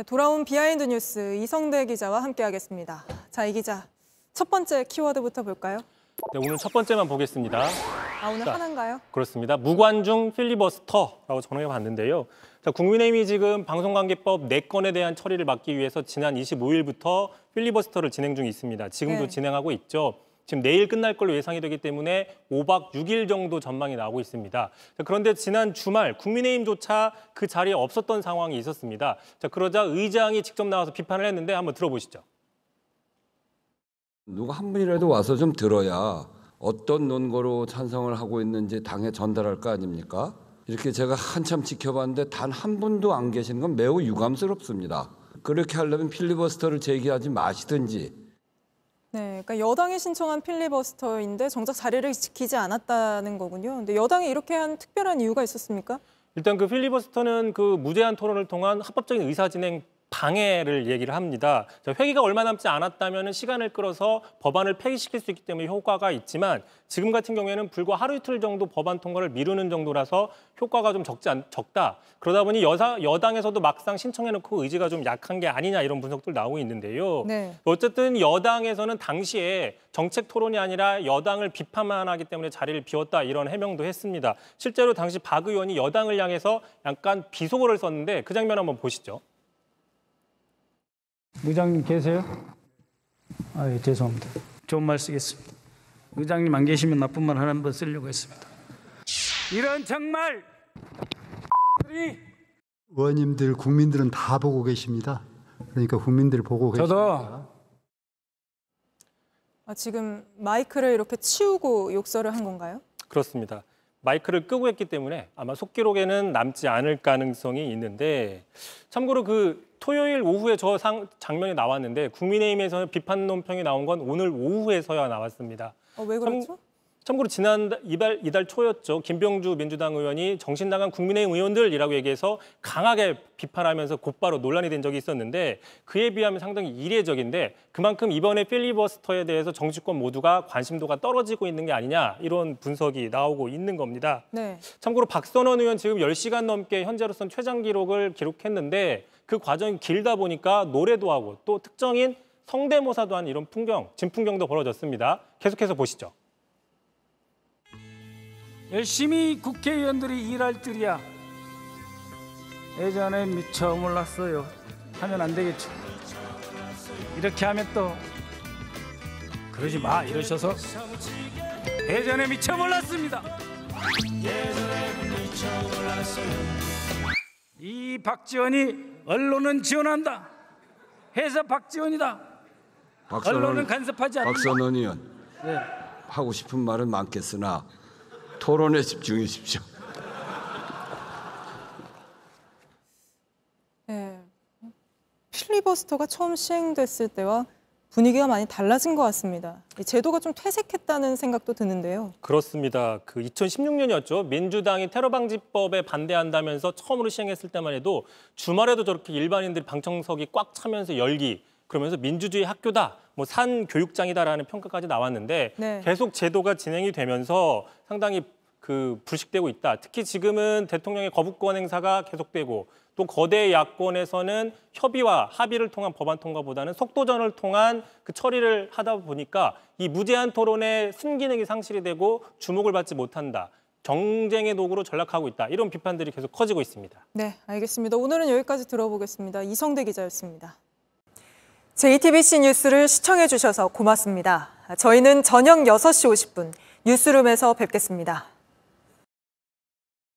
돌아온 비하인드 뉴스 이성대 기자와 함께하겠습니다. 자, 이 기자, 첫 번째 키워드부터 볼까요? 네, 오늘 첫 번째만 보겠습니다. 오늘 하나인가요? 그렇습니다. 무관중 필리버스터라고 정해 봤는데요. 자, 국민의힘이 지금 방송관계법 4건에 대한 처리를 막기 위해서 지난 25일부터 필리버스터를 진행 중에 있습니다. 지금도 진행하고 있죠. 지금 내일 끝날 걸로 예상이 되기 때문에 5박 6일 정도 전망이 나오고 있습니다. 자, 그런데 지난 주말 국민의힘조차 그 자리에 없었던 상황이 있었습니다. 자, 그러자 의장이 직접 나와서 비판을 했는데 한번 들어보시죠. 누가 한 분이라도 와서 좀 들어야 어떤 논거로 찬성을 하고 있는지 당에 전달할 거 아닙니까? 이렇게 제가 한참 지켜봤는데 단 한 분도 안 계시는 건 매우 유감스럽습니다. 그렇게 하려면 필리버스터를 제기하지 마시든지. 네, 그러니까 여당이 신청한 필리버스터인데 정작 자리를 지키지 않았다는 거군요. 근데 여당이 이렇게 한 특별한 이유가 있었습니까? 일단 그 필리버스터는 그 무제한 토론을 통한 합법적인 의사진행 방해를 얘기를 합니다. 회기가 얼마 남지 않았다면 시간을 끌어서 법안을 폐기시킬 수 있기 때문에 효과가 있지만 지금 같은 경우에는 불과 하루 이틀 정도 법안 통과를 미루는 정도라서 효과가 좀 적다. 그러다 보니 여당에서도 막상 신청해놓고 의지가 좀 약한 게 아니냐 이런 분석들 나오고 있는데요. 네. 어쨌든 여당에서는 당시에 정책 토론이 아니라 여당을 비판만 하기 때문에 자리를 비웠다 이런 해명도 했습니다. 실제로 당시 박 의원이 여당을 향해서 약간 비속어를 썼는데 그 장면 한번 보시죠. 의장님 계세요? 예, 죄송합니다. 좋은 말 쓰겠습니다. 의장님 안 계시면 나쁜 말 하나 번 쓰려고 했습니다. 이런 정말 의원님들, 국민들은 다 보고 계십니다. 그러니까 국민들 보고 계십니다. 지금 마이크를 이렇게 치우고 욕설을 한 건가요? 그렇습니다. 마이크를 끄고 했기 때문에 아마 속기록에는 남지 않을 가능성이 있는데 참고로 그 토요일 오후에 저 장면이 나왔는데 국민의힘에서는 비판 논평이 나온 건 오늘 오후에서야 나왔습니다. 왜 그렇죠? 참고로 이달 초였죠. 김병주 민주당 의원이 정신 나간 국민의힘 의원들이라고 얘기해서 강하게 비판하면서 곧바로 논란이 된 적이 있었는데 그에 비하면 상당히 이례적인데 그만큼 이번에 필리버스터에 대해서 정치권 모두가 관심도가 떨어지고 있는 게 아니냐 이런 분석이 나오고 있는 겁니다. 네. 참고로 박선원 의원 지금 10시간 넘게 현재로서는 최장 기록을 기록했는데 그 과정이 길다 보니까 노래도 하고 또 특정인 성대모사도 한 이런 진풍경도 벌어졌습니다. 계속해서 보시죠. 열심히 국회의원들이 일할 줄이야. 예전에 미처 몰랐어요. 하면 안 되겠죠. 이렇게 하면 또 그러지 마 이러셔서 예전에 미처 몰랐습니다. 이 박지원이 언론은 지원한다 해서 박지원이다. 언론은 간섭하지 않는다. 박선원 의원, 네. 하고 싶은 말은 많겠으나 토론에 집중하십시오. 네. 필리버스터가 처음 시행됐을 때와 분위기가 많이 달라진 것 같습니다. 이 제도가 좀 퇴색했다는 생각도 드는데요. 그렇습니다. 그 2016년이었죠. 민주당이 테러방지법에 반대한다면서 처음으로 시행했을 때만 해도 주말에도 저렇게 일반인들이 방청석이 꽉 차면서 열기, 그러면서 민주주의 학교다, 뭐 산 교육장이다라는 평가까지 나왔는데 계속 제도가 진행이 되면서 상당히 불식되고 있다. 특히 지금은 대통령의 거부권 행사가 계속되고 또 거대 야권에서는 협의와 합의를 통한 법안 통과보다는 속도전을 통한 그 처리를 하다 보니까 이 무제한 토론의 순기능이 상실이 되고 주목을 받지 못한다. 경쟁의 도구로 전락하고 있다. 이런 비판들이 계속 커지고 있습니다. 네, 알겠습니다. 오늘은 여기까지 들어보겠습니다. 이성대 기자였습니다. JTBC 뉴스를 시청해 주셔서 고맙습니다. 저희는 저녁 6시 50분 뉴스룸에서 뵙겠습니다.